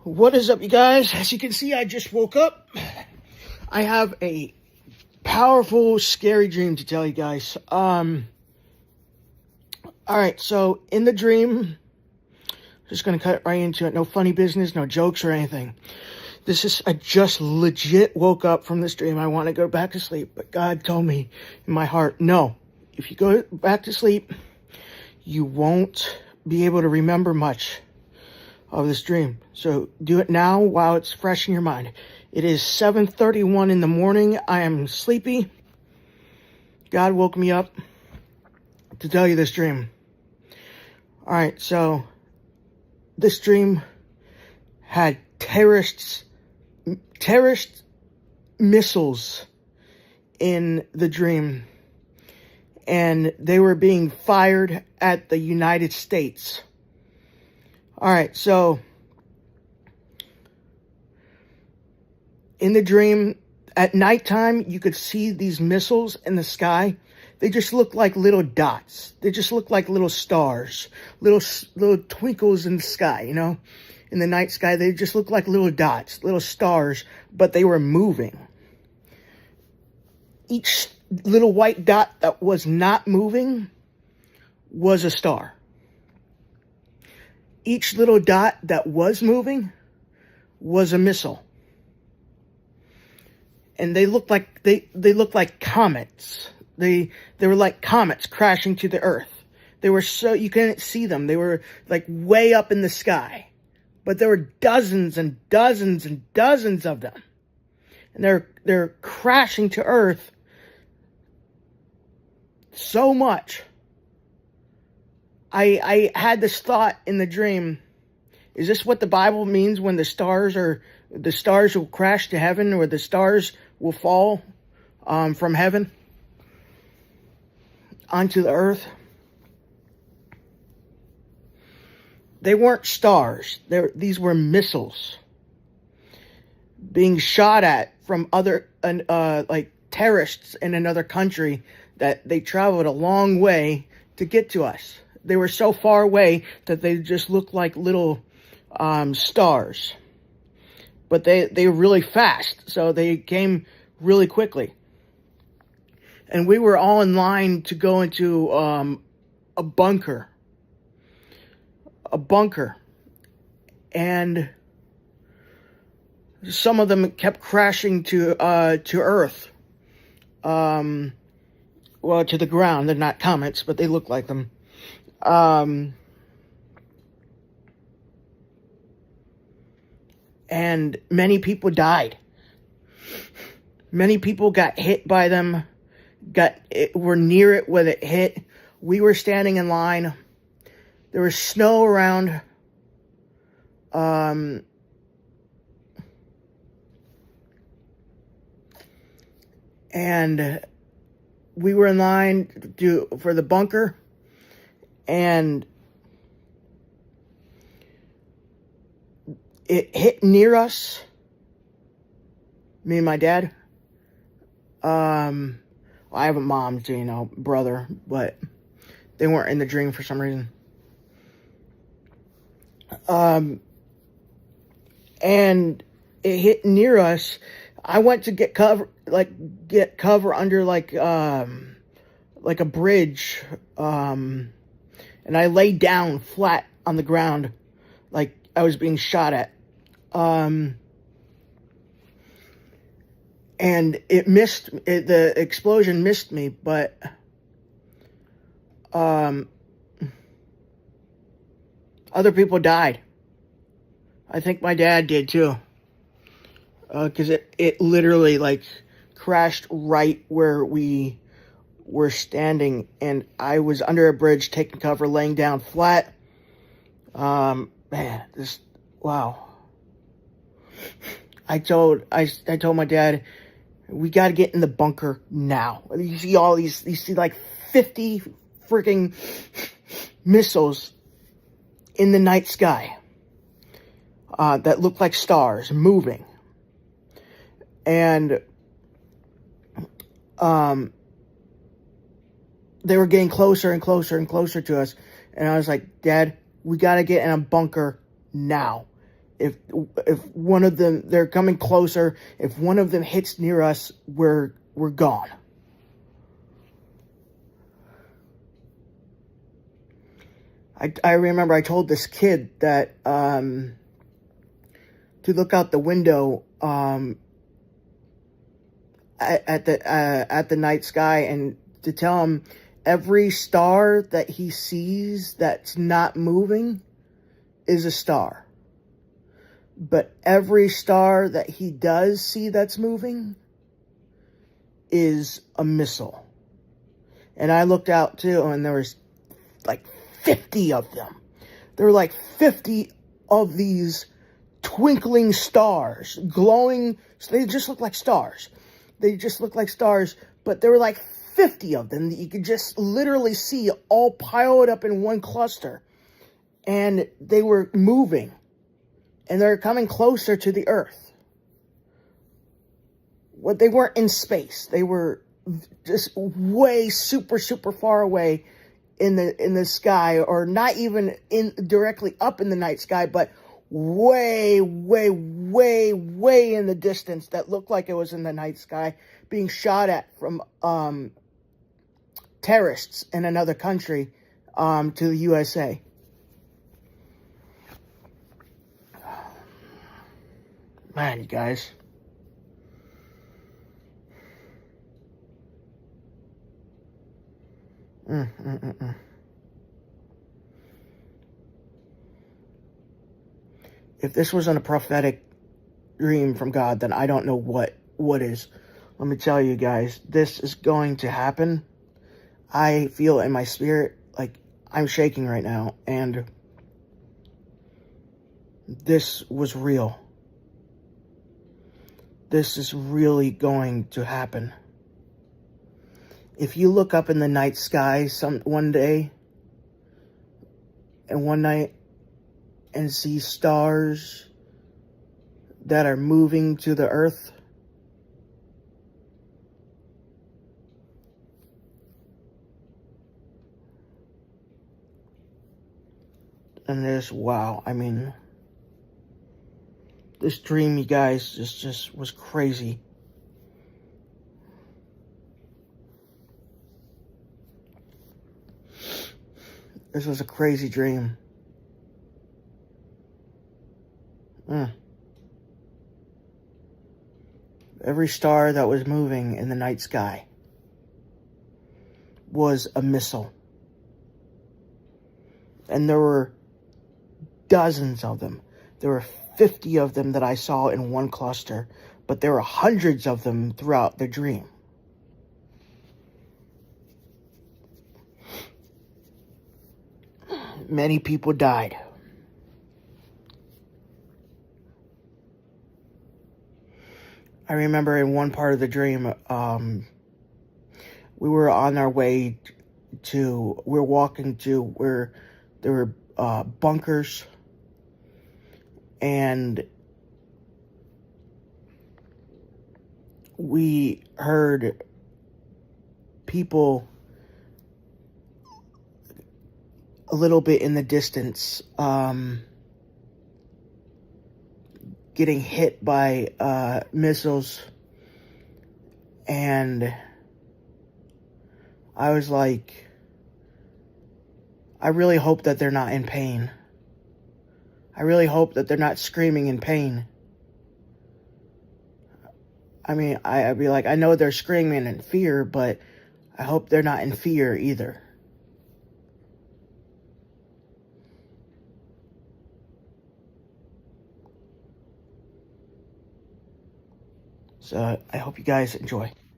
What is up, you guys? As you can see, I just woke up. I have a powerful, scary dream to tell you guys. Alright, so in the dream, just gonna cut right into it. No funny business, no jokes or anything. I just legit woke up from this dream. I want to go back to sleep, but God told me in my heart, no. If you go back to sleep, you won't be able to remember much of this dream. So do it now while it's fresh in your mind. It is 7:31 in the morning. I am sleepy. God woke me up to tell you this dream. Alright, so this dream had terrorist missiles in the dream, and they were being fired at the United States. Alright, so in the dream, at nighttime, you could see these missiles in the sky. They just look like little dots. They just look like little stars, little twinkles in the sky, you know? In the night sky, they just look like little dots, little stars, but they were moving. Each little white dot that was not moving was a star. Each little dot that was moving was a missile. And they looked like they looked like comets. They were like comets crashing to the earth. They were so you couldn't see them. They were like way up in the sky. But there were dozens and dozens and dozens of them. And they're crashing to earth so much. I had this thought in the dream. Is this what the Bible means when the stars will crash to heaven, or the stars will fall from heaven onto the earth? They weren't stars. These were missiles being shot at from other like terrorists in another country that they traveled a long way to get to us. They were so far away that they just looked like little stars. But they were really fast, so they came really quickly. And we were all in line to go into a bunker. And some of them kept crashing to earth. Well, to the ground. They're not comets, but they look like them. And many people died. Many people got hit by them. Were near it when it hit. We were standing in line. There was snow around. And we were in line for the bunker. And it hit near us. Me and my dad. Well, I have a mom too, brother, but they weren't in the dream for some reason. And it hit near us. I went to get cover under like a bridge. And I laid down flat on the ground like I was being shot at. And the explosion missed me, but other people died. I think my dad did too. Because it literally like crashed right where we were standing, and I was under a bridge taking cover, laying down flat. Man, wow. I told my dad, we got to get in the bunker now. You see you see like 50 freaking missiles in the night sky that look like stars moving. And they were getting closer and closer and closer to us. And I was like, Dad, we got to get in a bunker now. if one of them, they're coming closer. If one of them hits near us, we're gone. I remember I told this kid that to look out the window at the night sky, and to tell him every star that he sees that's not moving is a star. But every star that he does see that's moving is a missile. And I looked out too, and there was like 50 of them. There were like 50 of these twinkling stars, glowing. They just look like stars. They just look like stars, but there were like 50 of them that you could just literally see all piled up in one cluster. And they were moving. And they're coming closer to the Earth. Well, they weren't in space. They were just way super far away in the sky, or not even directly up in the night sky, but way in the distance that looked like it was in the night sky, being shot at from terrorists in another country to the USA. Man, you guys. If this wasn't a prophetic dream from God, then I don't know what is. Let me tell you guys, this is going to happen. I feel in my spirit like I'm shaking right now, and this was real. This is really going to happen. If you look up in the night sky one day and one night and see stars that are moving to the Earth, and this, wow, I mean, this dream, you guys, just was crazy. This was a crazy dream. Every star that was moving in the night sky was a missile. And there were dozens of them. There were 50 of them that I saw in one cluster, but there were hundreds of them throughout the dream. Many people died. I remember in one part of the dream, we were on our way we're walking to where there were bunkers, and we heard people a little bit in the distance getting hit by missiles, and I was like, I really hope that they're not in pain. I really hope that they're not screaming in pain. I mean, I'd be like, I know they're screaming in fear, but I hope they're not in fear either. So I hope you guys enjoy.